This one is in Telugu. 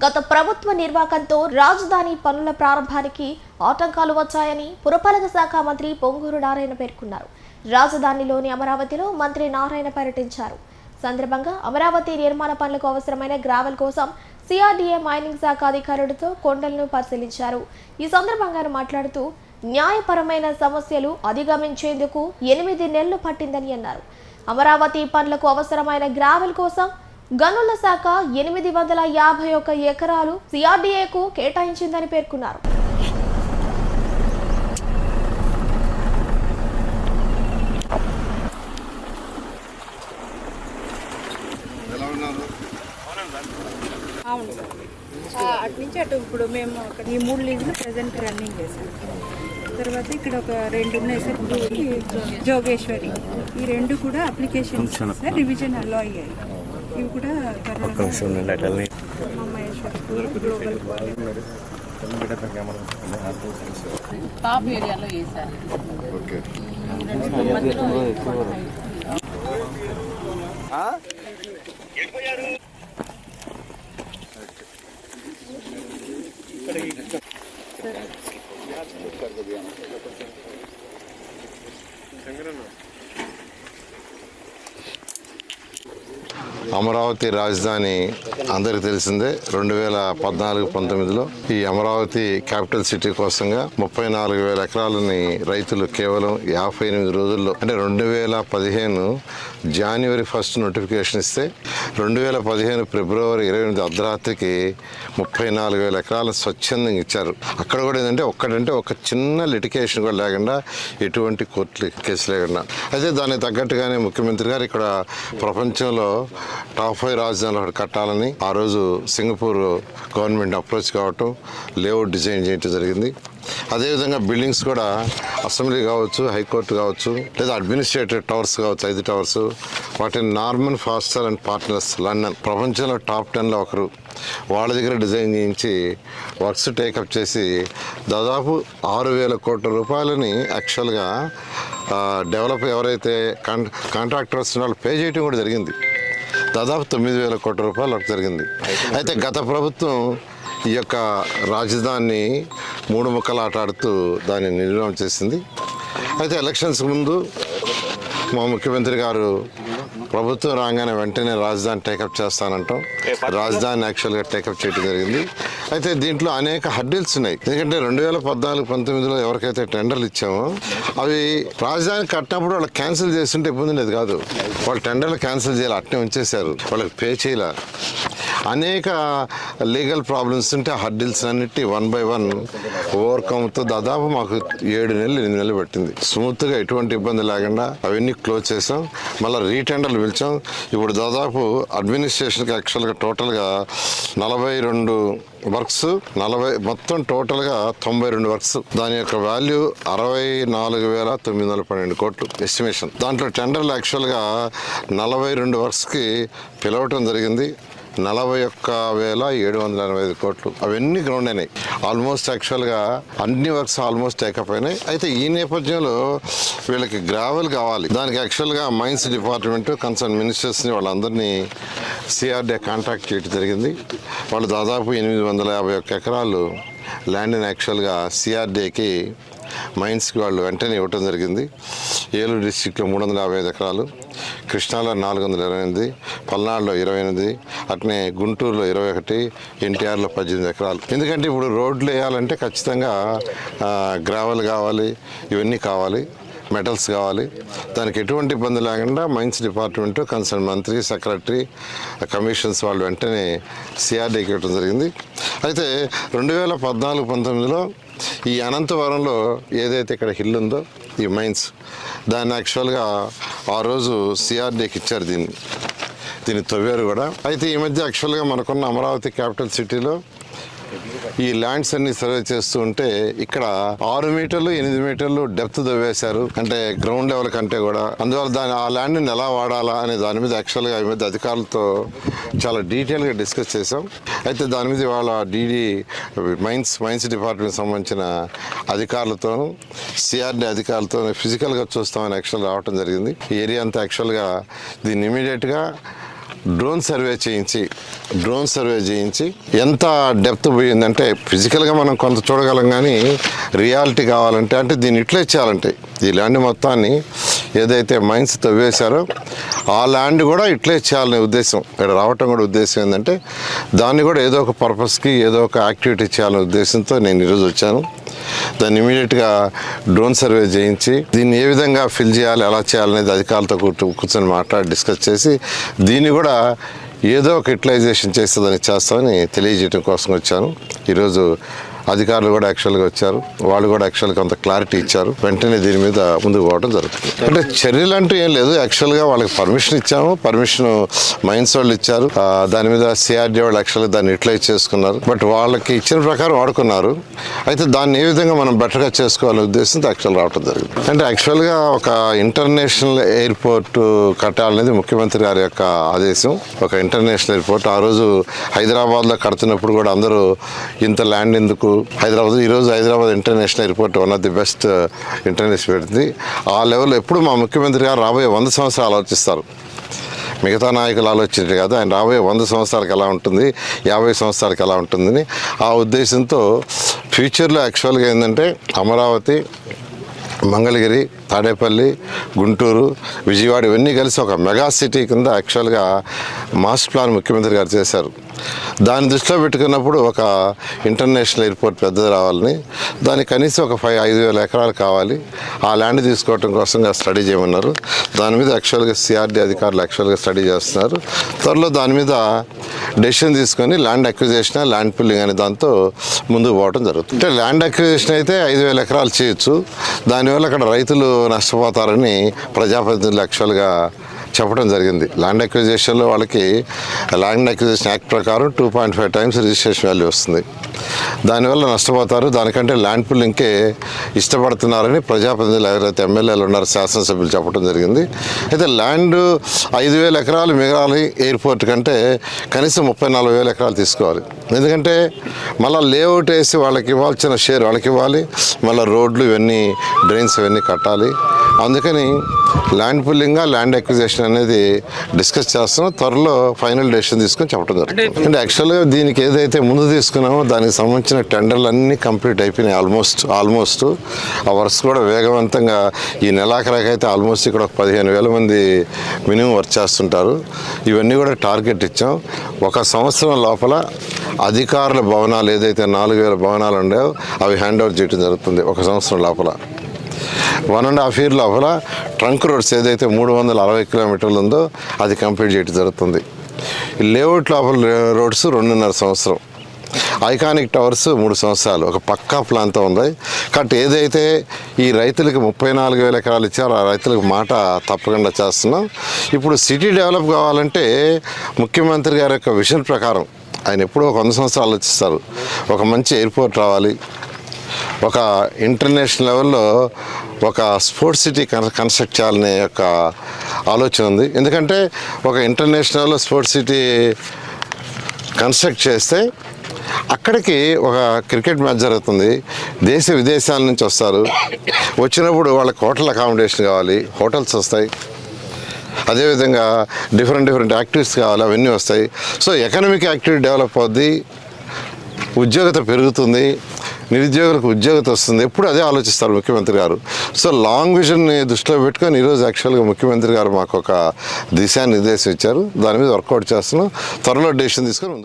గత ప్రభుత్వ నిర్వాకంతో రాజధాని పనుల ప్రారంభానికి ఆటంకాలు వచ్చాయని పురపాలక శాఖ మంత్రి పొంగూరు నారాయణ పేర్కొన్నారు. రాజధానిలోని అమరావతిలో మంత్రి నారాయణ పర్యటించారు. సందర్భంగా అమరావతి నిర్మాణ పనులకు అవసరమైన గ్రావెల్ కోసం సిఆర్డీఏ మైనింగ్ శాఖ అధికారులతో కొండలను పరిశీలించారు. ఈ సందర్భంగా మాట్లాడుతూ న్యాయపరమైన సమస్యలు అధిగమించేందుకు 8 నెలలు పట్టిందని అన్నారు. అమరావతి పనులకు అవసరమైన గ్రావెల్ కోసం గనుల శాఖ 851 ఎకరాలు సిఆర్డీఏకు కేటాయించిందని పేర్కొన్నారు. అవును సార్, అటు నుంచి అటు ఇప్పుడు మేము అక్కడ ఈ 3 లీజులు ప్రజెంట్ రన్నింగ్ చేసాం. తర్వాత ఇక్కడ ఒక 2 ఉన్నాయి సార్, జోగేశ్వరి. ఈ 2 కూడా అప్లికేషన్స్ సార్ రివిజన్ అలో అయ్యాయి. ఇవి కూడా టాప్ ఏరియాలో వేసారు. అమరావతి రాజధాని అందరికి తెలిసిందే. 2014-19లో ఈ అమరావతి క్యాపిటల్ సిటీ కోసంగా 34,000 ఎకరాలని రైతులు కేవలం 58 రోజుల్లో, అంటే 2015 జనవరి 1 నోటిఫికేషన్ ఇస్తే 2015 ఫిబ్రవరి 28 అర్ధరాత్రికి 34,000 ఎకరాలు స్వచ్ఛందంగా ఇచ్చారు. అక్కడ కూడా ఏంటంటే ఒక చిన్న లిటికేషన్ కూడా లేకుండా, ఎటువంటి కోర్టు కేసు లేకుండా. అయితే దానికి తగ్గట్టుగానే ముఖ్యమంత్రి గారు ఇక్కడ ప్రపంచంలో టాప్ 5 రాజధానులు కట్టాలని ఆ రోజు సింగపూర్ గవర్నమెంట్ అప్రోచ్ కావటం, లేఅవుట్ డిజైన్ చేయటం జరిగింది. అదేవిధంగా బిల్డింగ్స్ కూడా అసెంబ్లీ కావచ్చు, హైకోర్టు కావచ్చు, లేదా అడ్మినిస్ట్రేటివ్ టవర్స్ కావచ్చు, 5 టవర్స్, వాటిని Norman faster and partners London ప్రపంచంలో టాప్ 10లో ఒకరు, వాళ్ళ దగ్గర డిజైన్ చేయించి వర్క్స్ టేకప్ చేసి దాదాపు 6,000 కోట్ల రూపాయలని యాక్చువల్గా డెవలప్ ఎవరైతే కాంట్రాక్టర్స్ వాళ్ళు పే చేయడం కూడా జరిగింది. దాదాపు 9,000 కోట్ల రూపాయలు వర్క్ జరిగింది. అయితే గత ప్రభుత్వం ఈ యొక్క రాజధానిని 3 ముక్కలు ఆటాడుతూ దాన్ని నిర్ణయం చేసింది. అయితే ఎలక్షన్స్ ముందు మా ముఖ్యమంత్రి గారు ప్రభుత్వం రాగానే వెంటనే రాజధాని టేకప్ చేస్తానంటాం. రాజధాని యాక్చువల్గా టేకప్ చేయడం జరిగింది. అయితే దీంట్లో అనేక హర్డిల్స్ ఉన్నాయి. ఎందుకంటే 2014-19లో ఎవరికైతే టెండర్లు ఇచ్చామో అవి రాజధాని కట్టినప్పుడు వాళ్ళు క్యాన్సిల్ చేస్తుంటే ఇబ్బంది లేదు కాదు, వాళ్ళు టెండర్లు క్యాన్సిల్ చేయాలి, అట్నే ఉంచేశారు, వాళ్ళకి పే చేయాలి. అనేక లీగల్ ప్రాబ్లమ్స్ ఉంటే హర్డిల్స్ అన్నిటి 1 by 1 ఓవర్కమ్తో దాదాపు మాకు 7 నెలలు 8 నెలలు పట్టింది. స్మూత్గా ఎటువంటి ఇబ్బంది లేకుండా అవన్నీ క్లోజ్ చేసాం. మళ్ళీ రీటెండర్లు పిలిచాం. ఇప్పుడు దాదాపు అడ్మినిస్ట్రేషన్కి యాక్చువల్గా టోటల్గా 42 వర్క్స్, మొత్తం టోటల్గా 92 వర్క్స్. దాని యొక్క వాల్యూ 64,912 కోట్లు ఎస్టిమేషన్. దాంట్లో టెండర్లు యాక్చువల్గా 42 వర్క్స్కి పిలవటం జరిగింది. 41,785 కోట్లు అవన్నీ గ్రౌండ్ అయినాయి. ఆల్మోస్ట్ యాక్చువల్గా అన్ని వర్క్స్ ఆల్మోస్ట్ టేకప్ అయినాయి. అయితే ఈ నేపథ్యంలో వీళ్ళకి గ్రావెల్ కావాలి. దానికి యాక్చువల్గా మైన్స్ డిపార్ట్మెంట్ కన్సర్న్ మినిస్టర్స్ని వాళ్ళందరినీ సిఆర్డీఏ కాంటాక్ట్ చేయడం జరిగింది. వాళ్ళు దాదాపు 851 ఎకరాలు ల్యాండ్ని యాక్చువల్గా సిఆర్డీఏకి మైన్స్కి వాళ్ళు వెంటనే ఇవ్వటం జరిగింది. ఏలూరు డిస్టిక్లో 355 ఎకరాలు, కృష్ణాలో 428, పల్నాడులో 28, అట్నే గుంటూరులో 21, ఎన్టీఆర్లో 18 ఎకరాలు. ఎందుకంటే ఇప్పుడు రోడ్లు వేయాలంటే ఖచ్చితంగా గ్రావెల్ కావాలి, ఇవన్నీ కావాలి, మెటల్స్ కావాలి. దానికి ఎటువంటి ఇబ్బంది లేకుండా మైన్స్ డిపార్ట్మెంట్ కన్సర్న్ మంత్రి, సెక్రటరీ, కమిషన్స్ వాళ్ళు వెంటనే సిఆర్డీకి ఇవ్వడం జరిగింది. అయితే 2014-19లో ఈ అనంతవరంలో ఏదైతే ఇక్కడ హిల్ ఉందో ఈ మైన్స్, దాన్ని యాక్చువల్గా ఆ రోజు సిఆర్డీకి ఇచ్చారు. దీన్ని తవ్వారు కూడా. అయితే ఈ మధ్య యాక్చువల్గా మనకున్న అమరావతి క్యాపిటల్ సిటీలో ఈ ల్యాండ్స్ అన్ని సర్వే చేస్తూ ఉంటే ఇక్కడ 6 మీటర్లు 8 మీటర్లు డెప్త్ తవ్వేశారు, అంటే గ్రౌండ్ లెవెల్ కంటే కూడా. అందువల్ల ఆ ల్యాండ్ని ఎలా వాడాలా అనే దాని మీద యాక్చువల్గా ఈ మధ్య అధికారులతో చాలా డీటెయిల్గా డిస్కస్ చేసాం. అయితే దాని మీద వాళ్ళ మైన్స్ డిపార్ట్మెంట్ సంబంధించిన అధికారులతో, సిఆర్డీ అధికారులతో ఫిజికల్గా చూస్తామని యాక్చువల్గా రావడం జరిగింది. ఈ ఏరియా అంతా యాక్చువల్గా దీన్ని ఇమీడియట్గా డ్రోన్ సర్వే చేయించి ఎంత డెప్త్ పోయిందంటే ఫిజికల్గా మనం కొంత చూడగలం కానీ రియాలిటీ కావాలంటే అంటే దీన్ని ఇట్లే చేయాలంటే ఈ ల్యాండ్ మొత్తాన్ని ఏదైతే మైన్స్ తవ్వేశారో ఆ ల్యాండ్ కూడా ఇట్లే చేయాలనే ఉద్దేశం ఇక్కడ రావటం కూడా ఉద్దేశం ఏంటంటే దాన్ని కూడా ఏదో ఒక పర్పస్కి ఏదో ఒక యాక్టివిటీ చేయాలనే ఉద్దేశంతో నేను ఈరోజు వచ్చాను. దాన్ని ఇమీడియట్గా డ్రోన్ సర్వే చేయించి దీన్ని ఏ విధంగా ఫిల్ చేయాలి ఎలా చేయాలనేది అధికారులతో కూర్చొని మాట్లాడి డిస్కస్ చేసి దీన్ని కూడా ఏదో ఒక యూటిలైజేషన్ చేస్తుందని చేస్తామని తెలియజేయడం కోసం వచ్చాను. ఈరోజు అధికారులు కూడా యాక్చువల్గా వచ్చారు, వాళ్ళు కూడా యాక్చువల్గా కొంత క్లారిటీ ఇచ్చారు. వెంటనే దీని మీద ముందుకు పోవడం జరుగుతుంది. అంటే చర్యలు అంటూ ఏం లేదు, యాక్చువల్గా వాళ్ళకి పర్మిషన్ ఇచ్చాము, పర్మిషన్ మైన్స్ వాళ్ళు ఇచ్చారు. దాని మీద సిఆర్డీ వాళ్ళు యాక్చువల్గా దాన్ని యూటిలైజ్ చేసుకున్నారు. బట్ వాళ్ళకి ఇచ్చిన ప్రకారం వాడుకున్నారు. అయితే దాన్ని ఏ విధంగా మనం బెటర్గా చేసుకోవాలనే ఉద్దేశంతో యాక్చువల్ రావడం జరిగింది. అంటే యాక్చువల్గా ఒక ఇంటర్నేషనల్ ఎయిర్పోర్ట్ కట్టాలనేది ముఖ్యమంత్రి గారి యొక్క ఆదేశం. ఒక ఇంటర్నేషనల్ ఎయిర్పోర్ట్ ఆ రోజు హైదరాబాద్లో కడుతున్నప్పుడు కూడా అందరూ ఇంత ల్యాండ్ ఎందుకు హైదరాబాద్, ఈరోజు Hyderabad international airport one of the best international పెడుతుంది. ఆ లెవెల్లో ఎప్పుడు మా ముఖ్యమంత్రి గారు రాబోయే 100 సంవత్సరాలు ఆలోచిస్తారు. మిగతా నాయకులు ఆలోచించే కదా, ఆయన రాబోయే 100 సంవత్సరాలకు ఎలా ఉంటుంది, 50 సంవత్సరాలకు ఎలా ఉంటుందని ఆ ఉద్దేశంతో ఫ్యూచర్లో యాక్చువల్గా ఏంటంటే అమరావతి, మంగళగిరి, తాడేపల్లి, గుంటూరు, విజయవాడ ఇవన్నీ కలిసి ఒక మెగా సిటీ కింద యాక్చువల్గా మాస్టర్ ప్లాన్ ముఖ్యమంత్రి గారు చేశారు. దాన్ని దృష్టిలో పెట్టుకున్నప్పుడు ఒక ఇంటర్నేషనల్ ఎయిర్పోర్ట్ పెద్దది రావాలని, దానికి కనీసం ఒక 5,000 ఎకరాలు కావాలి. ఆ ల్యాండ్ తీసుకోవడం కోసంగా స్టడీ చేయమన్నారు. దాని మీద యాక్చువల్గా సిఆర్డీ అధికారులు యాక్చువల్గా స్టడీ చేస్తున్నారు. త్వరలో దాని మీద డెసిషన్ తీసుకొని ల్యాండ్ అక్విజిషన్, ల్యాండ్ పుల్లింగ్ అనే దాంతో ముందుకు పోవడం జరుగుతుంది. అంటే ల్యాండ్ అక్విజిషన్ అయితే 5,000 ఎకరాలు చేయొచ్చు. దానివల్ల అక్కడ రైతులు నష్టపోతారని ప్రజాప్రతినిధులు యాక్చువల్గా చెప్పడం జరిగింది. ల్యాండ్ అక్విజిషన్లో వాళ్ళకి ల్యాండ్ అక్విజిషన్ యాక్ట్ ప్రకారం 2.5 times రిజిస్ట్రేషన్ వాల్యూ వస్తుంది. దానివల్ల నష్టపోతారు. దానికంటే ల్యాండ్ పుల్లింగ్కే ఇష్టపడుతున్నారని ప్రజాప్రతినిధులు ఎవరైతే ఎమ్మెల్యేలు ఉన్నారో, శాసనసభ్యులు చెప్పడం జరిగింది. అయితే ల్యాండ్ 5,000 ఎకరాలు మిగలాలి ఎయిర్పోర్ట్ కంటే కనీసం 34,000 ఎకరాలు తీసుకోవాలి. ఎందుకంటే మళ్ళీ లేఅవుట్ వేసి వాళ్ళకి ఇవ్వాల్సిన షేర్ వాళ్ళకి ఇవ్వాలి, మళ్ళీ రోడ్లు ఇవన్నీ డ్రైన్స్ ఇవన్నీ కట్టాలి. అందుకని ల్యాండ్ పుల్లింగ్, ల్యాండ్ అక్విజిషన్ అనేది డిస్కస్ చేస్తున్నాం. త్వరలో ఫైనల్ డెసిషన్ తీసుకొని చెప్పడం జరుగుతుంది. అంటే యాక్చువల్గా దీనికి ఏదైతే ముందు తీసుకున్నామో దానికి సంబంధించిన టెండర్లు అన్నీ కంప్లీట్ అయిపోయినాయి. ఆల్మోస్ట్ ఆ వర్క్స్ కూడా వేగవంతంగా ఈ నెలాఖరికైతే ఆల్మోస్ట్ ఇక్కడ ఒక 15,000 మంది మినిమం వర్క్ చేస్తుంటారు. ఇవన్నీ కూడా టార్గెట్ ఇచ్చాం. 1 సంవత్సరం లోపల అధికారుల భవనాలు ఏదైతే 4,000 భవనాలు ఉన్నాయో అవి హ్యాండ్ ఓవర్ చేయడం జరుగుతుంది. 1 సంవత్సరం లోపల 1.5 year లోపల ట్రంక్ రోడ్స్ ఏదైతే 360 కిలోమీటర్లు ఉందో అది కంప్లీట్ చేయడం జరుగుతుంది. ఈ లేఅవుట్ లోపల రోడ్స్ 2.5 సంవత్సరం, ఐకానిక్ టవర్స్ 3 సంవత్సరాలు, ఒక పక్కా ప్లాన్తో ఉంది. కాబట్టి ఏదైతే ఈ రైతులకు 34,000 ఎకరాలు ఇచ్చారో ఆ రైతులకు మాట తప్పకుండా చేస్తున్నాం. ఇప్పుడు సిటీ డెవలప్ కావాలంటే ముఖ్యమంత్రి గారి యొక్క విజన్ ప్రకారం ఆయన ఎప్పుడూ ఒక 100 సంవత్సరాలు ఆలోచిస్తారు. ఒక మంచి ఎయిర్పోర్ట్ రావాలి, ఒక ఇంటర్నేషనల్ లెవెల్లో ఒక స్పోర్ట్స్ సిటీ కన్స్ట్రక్ట్ చేయాలనే యొక్క ఆలోచన ఉంది. ఎందుకంటే ఒక ఇంటర్నేషనల్ స్పోర్ట్స్ సిటీ కన్స్ట్రక్ట్ చేస్తే అక్కడికి ఒక క్రికెట్ మ్యాచ్ జరుగుతుంది, దేశ విదేశాల నుంచి వస్తారు. వచ్చినప్పుడు వాళ్ళకి హోటల్ అకామిడేషన్ కావాలి, హోటల్స్ వస్తాయి. అదేవిధంగా డిఫరెంట్ యాక్టివిటీస్ కావాలి, అవన్నీ వస్తాయి. సో ఎకనామిక్ యాక్టివిటీ డెవలప్ అవుద్ది, ఉద్యోగత పెరుగుతుంది, నిరుద్యోగులకు ఉద్యోగత వస్తుంది. ఎప్పుడు అదే ఆలోచిస్తారు ముఖ్యమంత్రి గారు. సో లాంగ్ విజన్ని దృష్టిలో పెట్టుకొని ఈరోజు యాక్చువల్గా ముఖ్యమంత్రి గారు మాకు ఒక దిశానిర్దేశం ఇచ్చారు. దాని మీద వర్కౌట్ చేస్తున్నాం. త్వరలో డెసిషన్ తీసుకొని